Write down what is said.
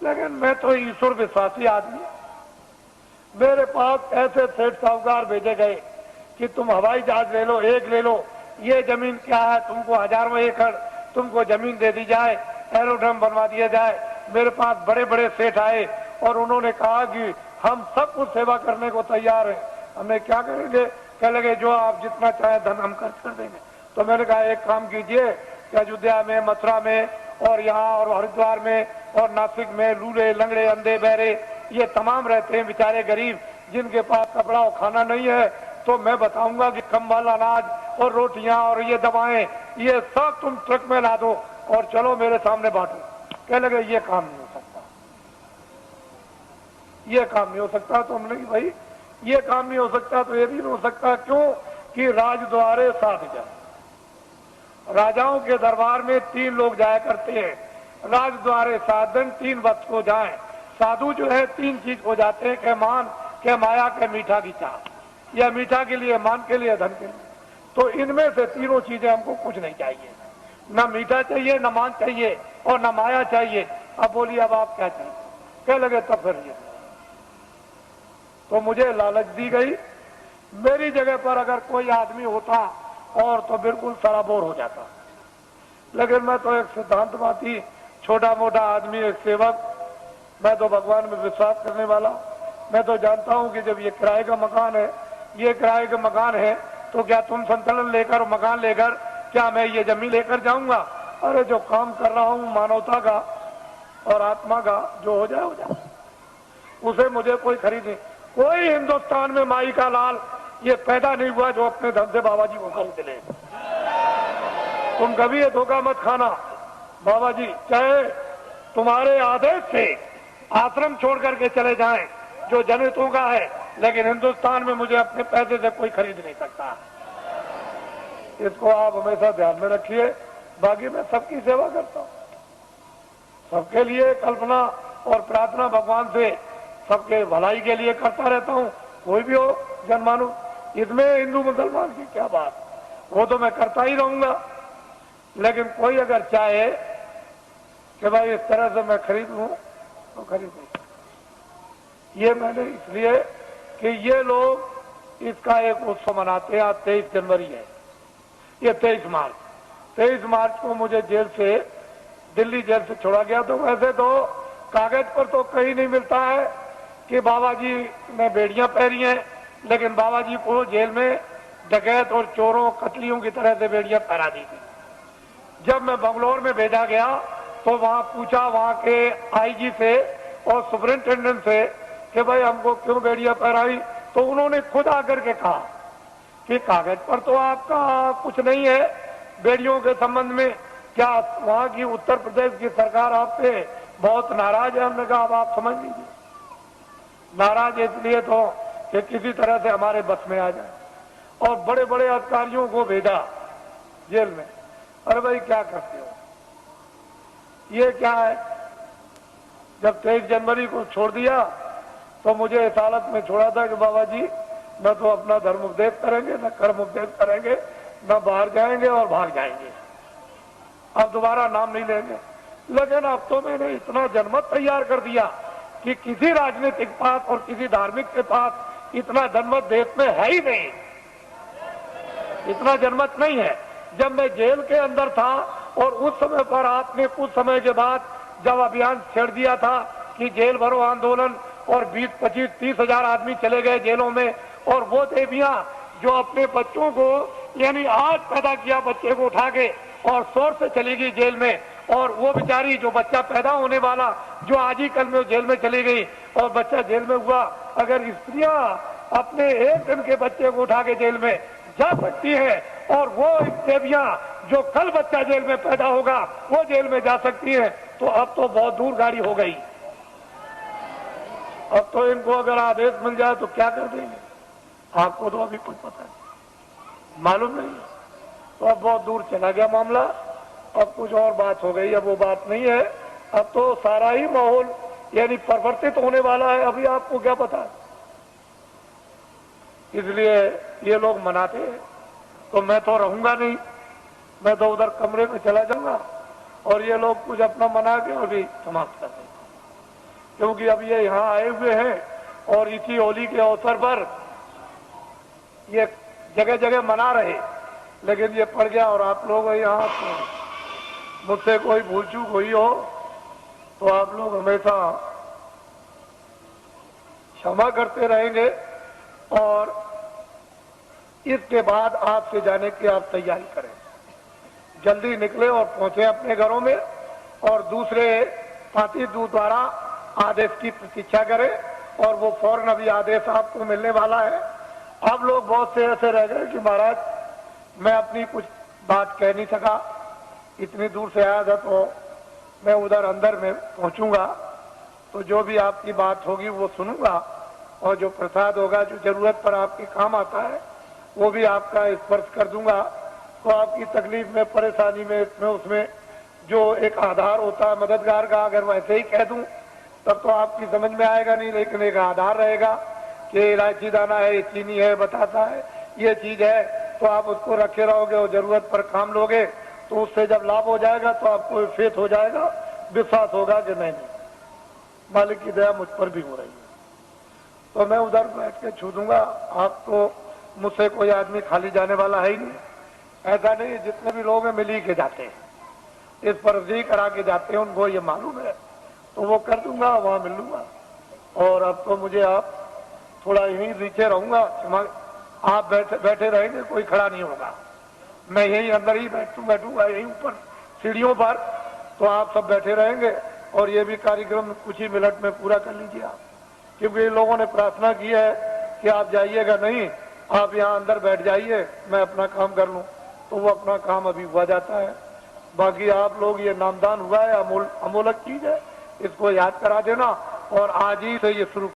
लेकिन मैं तो ईश्वर विश्वासी आदमी, मेरे पास ऐसे सेठ साहूकार भेजे गए कि तुम हवाई जहाज ले लो, एक ले लो, ये जमीन क्या है, तुमको हजारों एकड़ तुमको जमीन दे दी जाए, एरोड्रम बनवा दिया जाए। मेरे पास बड़े बड़े सेठ आए और उन्होंने कहा कि हम सब कुछ सेवा करने को तैयार हैं, हमें क्या करेंगे? कह लगे जो आप जितना चाहे धन हम खर्च कर देंगे। तो मैंने कहा एक काम कीजिए कि अयोध्या में, मथुरा में और यहाँ और हरिद्वार में और नासिक में लूले लंगड़े अंधे बहरे ये तमाम रहते हैं बेचारे गरीब, जिनके पास कपड़ा और खाना नहीं है, तो मैं बताऊंगा कि कंबल, अनाज और रोटियां और ये दवाएं ये सब तुम ट्रक में ला दो और चलो मेरे सामने बांटो। कह लगे ये काम नहीं हो सकता, ये काम नहीं हो सकता। तो हमने कि भाई ये काम नहीं हो सकता तो ये भी नहीं हो सकता, क्यों कि राजद्वारे साध जा, राजाओं के दरबार में 3 लोग जाया करते हैं, राजद्वारे साधन 3 वक्त को जाए। साधु जो है 3 चीज हो जाते हैं, के मान, के माया, के मीठा की चाह, या मीठा के लिए, मान के लिए, धन के लिए। तो इनमें से तीनों चीजें हमको कुछ नहीं चाहिए, न मीठा चाहिए, न मान चाहिए और न माया चाहिए। अब बोलिए अब आप क्या चाहिए? कह लगे तब फिर ये, तो मुझे लालच दी गई। मेरी जगह पर अगर कोई आदमी होता और तो बिल्कुल सराबोर हो जाता, लेकिन मैं तो एक सिद्धांतवादी, छोटा मोटा आदमी, एक सेवक, मैं तो भगवान में विश्वास करने वाला। मैं तो जानता हूं कि जब ये किराए का मकान है, ये किराए का मकान है, तो क्या तुम संतुलन लेकर, मकान लेकर क्या मैं ये जमीन लेकर जाऊंगा? अरे जो काम कर रहा हूं मानवता का और आत्मा का, जो हो जाए उसे मुझे कोई खरीदे। कोई हिंदुस्तान में माई का लाल ये पैदा नहीं हुआ जो अपने धन से बाबा जी को खरीद ले। तुम कभी ये धोखा मत खाना, बाबा जी चाहे तुम्हारे आदेश से आश्रम छोड़ करके चले जाएं जो जनहितों का है, लेकिन हिंदुस्तान में मुझे अपने पैसे से कोई खरीद नहीं सकता। इसको आप हमेशा ध्यान में रखिए। बाकी मैं सबकी सेवा करता हूं, सबके लिए कल्पना और प्रार्थना भगवान से सबके भलाई के लिए करता रहता हूं। कोई भी हो जनमानुष, इसमें हिंदू मुसलमान की क्या बात, वो तो मैं करता ही रहूंगा। लेकिन कोई अगर चाहे कि भाई इस तरह से मैं खरीद लूं तो खरीद नहीं। ये मैंने इसलिए कि ये लोग इसका एक उत्सव मनाते हैं। आज 23 जनवरी है, ये 23 मार्च को मुझे जेल से, दिल्ली जेल से छोड़ा गया। तो वैसे तो कागज पर तो कहीं नहीं मिलता है कि बाबा जी ने बेड़ियां पहनी हैं, लेकिन बाबा जी को जेल में डकैत और चोरों, कतलियों की तरह से बेड़ियां पहरा दी थी। जब मैं बंगलौर में भेजा गया तो वहां पूछा वहां के आईजी से और सुपरिंटेंडेंट से कि भाई हमको क्यों बेड़ियां पहराई? तो उन्होंने खुद आकर के कहा कि कागज पर तो आपका कुछ नहीं है बेड़ियों के संबंध में, क्या वहां की उत्तर प्रदेश की सरकार आपसे बहुत नाराज है? हमने कहा अब आप समझ लीजिए, नाराज इसलिए तो कि किसी तरह से हमारे बस में आ जाए। और बड़े बड़े अधिकारियों को भेजा जेल में। अरे भाई क्या करते हो, ये क्या है? जब 23 जनवरी को छोड़ दिया तो मुझे इस हालत में छोड़ा था कि बाबा जी न तो अपना धर्म उपदेश करेंगे, न कर्म उपदेश करेंगे, न बाहर जाएंगे और भाग जाएंगे, अब दोबारा नाम नहीं लेंगे। लेकिन अब तो मैंने इतना जनमत तैयार कर दिया कि किसी राजनीतिक पास और किसी धार्मिक के पास इतना जनमत देश में है ही नहीं, इतना जनमत नहीं है। जब मैं जेल के अंदर था और उस समय पर आपने कुछ समय के बाद जब अभियान छेड़ दिया था कि जेल भरो आंदोलन, और 20, 25, 30 हजार आदमी चले गए जेलों में, और वो देवियां जो अपने बच्चों को, यानी आज पैदा किया बच्चे को उठा के और शोर से चली गई जेल में, और वो बेचारी जो बच्चा पैदा होने वाला जो आज ही कल में जेल में चली गई और बच्चा जेल में हुआ, अगर स्त्रियां अपने एक दिन के बच्चे को उठा के जेल में जा सकती है और वो देवियां जो कल बच्चा जेल में पैदा होगा वो जेल में जा सकती है, तो अब तो बहुत दूर गाड़ी हो गई। अब तो इनको अगर आदेश मिल जाए तो क्या कर देंगे? आपको तो अभी कुछ पता नहीं, मालूम नहीं। तो अब बहुत दूर चला गया मामला, अब कुछ और बात हो गई। अब वो बात नहीं है, अब तो सारा ही माहौल यानी परिवर्तित होने वाला है, अभी आपको क्या पता है। इसलिए ये लोग मनाते हैं तो मैं तो रहूंगा नहीं, मैं तो उधर कमरे में चला जाऊंगा और ये लोग कुछ अपना मना के और भी समाप्त कर देंगे। क्योंकि अब ये यहाँ आए हुए हैं और इसी होली के अवसर पर ये जगह जगह मना रहे, लेकिन ये पड़ गया और आप लोग यहाँ तो मुझसे कोई भूल चूक हुई हो तो आप लोग हमेशा क्षमा करते रहेंगे। और इसके बाद आपसे जाने की आप तैयारी करें, जल्दी निकले और पहुंचे अपने घरों में और दूसरे पार्टी दूत द्वारा आदेश की प्रतीक्षा करें और वो फौरन अभी आदेश आपको मिलने वाला है। अब लोग बहुत से ऐसे रह गए कि महाराज मैं अपनी कुछ बात कह नहीं सका, इतनी दूर से आया था तो मैं उधर अंदर में पहुंचूंगा तो जो भी आपकी बात होगी वो सुनूंगा और जो प्रसाद होगा जो जरूरत पर आपके काम आता है वो भी आपका स्पर्श कर दूंगा। तो आपकी तकलीफ में परेशानी में उसमें जो एक आधार होता है मददगार का, अगर वैसे ही कह दूं तब तो आपकी समझ में आएगा नहीं, लेकिन एक आधार रहेगा कि इलायची दाना है, चीनी है, बताता है, ये चीज है, तो आप उसको रखे रहोगे और जरूरत पर काम लोगे तो उससे जब लाभ हो जाएगा तो आपको फेथ हो जाएगा, विश्वास होगा कि नहीं मालिक की दया मुझ पर भी हो रही है। तो मैं उधर बैठ के छू दूंगा। आप तो मुझसे कोई आदमी खाली जाने वाला है ही नहीं, ऐसा नहीं, जितने भी लोग हैं मिल ही के जाते हैं, इस पर अर्जी करा के जाते हैं, उनको ये मालूम है तो वो कर दूंगा, वहां मिल लूंगा। और अब तो मुझे आप थोड़ा यहीं नीचे रहूंगा, आप बैठे रहेंगे, कोई खड़ा नहीं होगा, मैं यहीं अंदर ही बैठूंगा यहीं ऊपर सीढ़ियों पर, तो आप सब बैठे रहेंगे और ये भी कार्यक्रम कुछ ही मिनट में पूरा कर लीजिए आप, क्योंकि लोगों ने प्रार्थना की है कि आप जाइएगा नहीं, आप यहाँ अंदर बैठ जाइए, मैं अपना काम कर लूं, तो वो अपना काम अभी हुआ जाता है। बाकी आप लोग ये नामदान हुआ है, अमोलक चीज है, इसको याद करा देना और आज ही से ये शुरू